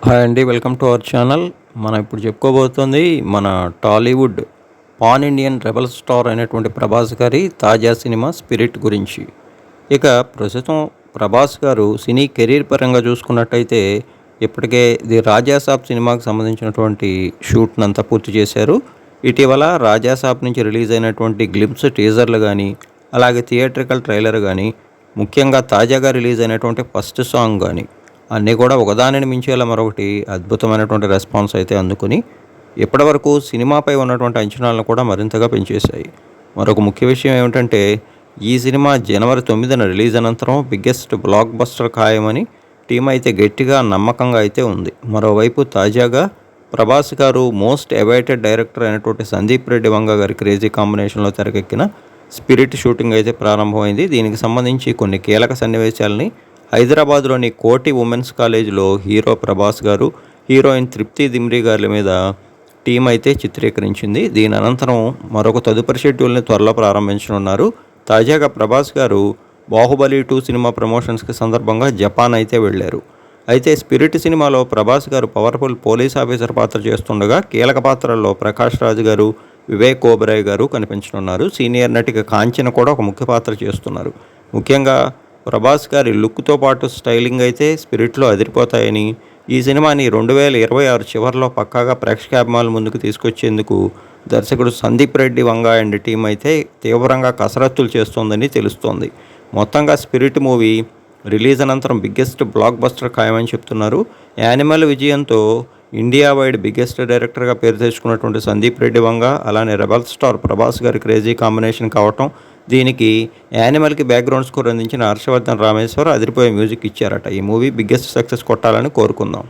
Hi అండి, welcome to our channel. మనం ఇప్పుడు చెప్పుకోబోతుంది మన Tollywood pan Indian rebel star అయినటువంటి ప్రభాస్ గారి తాజా సినిమా స్పిరిట్ గురించి. ఇక ప్రస్తుతం ప్రభాస్ గారు సినీ కెరీర్ పరంగా చూసుకున్నట్టయితే ఇప్పటికే ది రాజాసాబ్ సినిమాకి సంబంధించినటువంటి షూట్నంతా పూర్తి చేశారు. ఇటీవల రాజాసాబ్ నుంచి రిలీజ్ అయినటువంటి గ్లిమ్స్ టీజర్లు కానీ, అలాగే థియేట్రికల్ ట్రైలర్ కానీ, ముఖ్యంగా తాజాగా రిలీజ్ అయినటువంటి ఫస్ట్ సాంగ్ కానీ అన్నీ కూడా ఒకదానిని మించేలా మరొకటి అద్భుతమైనటువంటి రెస్పాన్స్ అయితే అందుకుని ఇప్పటివరకు సినిమాపై ఉన్నటువంటి అంచనాలను కూడా మరింతగా పెంచేశాయి. మరొక ముఖ్య విషయం ఏమిటంటే, ఈ సినిమా జనవరి 9న రిలీజ్ అనంతరం బిగ్గెస్ట్ బ్లాక్ బస్టర్ ఖాయమని టీం అయితే గట్టిగా నమ్మకంగా అయితే ఉంది. మరోవైపు తాజాగా ప్రభాస్ గారు మోస్ట్ అవైటెడ్ డైరెక్టర్ అయినటువంటి సందీప్ రెడ్డి వంగ గారి క్రేజీ కాంబినేషన్లో తెరకెక్కిన స్పిరిట్ షూటింగ్ అయితే ప్రారంభమైంది. దీనికి సంబంధించి కొన్ని కీలక సన్నివేశాలని హైదరాబాద్లోని కోటి ఉమెన్స్ కాలేజీలో హీరో ప్రభాస్ గారు, హీరోయిన్ తృప్తి దిమ్రీ గారి మీద టీం అయితే చిత్రీకరించింది. దీని అనంతరం మరొక తదుపరి షెడ్యూల్ని త్వరలో ప్రారంభించనున్నారు. తాజాగా ప్రభాస్ గారు బాహుబలి 2 సినిమా ప్రమోషన్స్కి సందర్భంగా జపాన్ అయితే వెళ్ళారు. అయితే స్పిరిట్ సినిమాలో ప్రభాస్ గారు పవర్ఫుల్ పోలీస్ ఆఫీసర్ పాత్ర చేస్తుండగా కీలక పాత్రల్లో ప్రకాష్ రాజ్ గారు, వివేక్ ఓబెరాయ్ గారు కనిపించనున్నారు. సీనియర్ నటిక కాంచన కూడా ఒక ముఖ్య పాత్ర చేస్తున్నారు. ముఖ్యంగా ప్రభాస్ గారి లుక్తో పాటు స్టైలింగ్ అయితే స్పిరిట్లో అదిరిపోతాయని, ఈ సినిమాని 2026 చివరిలో పక్కాగా ప్రేక్షకాభిమానుల ముందుకు తీసుకొచ్చేందుకు దర్శకుడు సందీప్ రెడ్డి వంగ అండ్ టీం అయితే తీవ్రంగా కసరత్తులు చేస్తోందని తెలుస్తోంది. మొత్తంగా స్పిరిట్ మూవీ రిలీజ్ అనంతరం బిగ్గెస్ట్ బ్లాక్ బస్టర్ ఖాయమని చెప్తున్నారు. యానిమల్ విజయంతో ఇండియా వైడ్ బిగ్గెస్ట్ డైరెక్టర్గా పేరు తెచ్చుకున్నటువంటి సందీప్ రెడ్డి వంగ, అలానే రెబల్ స్టార్ ప్రభాస్ గారి క్రేజీ కాంబినేషన్ కావటం, దీనికి యానిమల్కి బ్యాక్గ్రౌండ్ స్కోర్ అందించిన హర్షవర్ధన్ రామేశ్వర్ అదిరిపోయే మ్యూజిక్ ఇచ్చారట. ఈ మూవీ బిగ్గెస్ట్ సక్సెస్ కొట్టాలని కోరుకుందాం.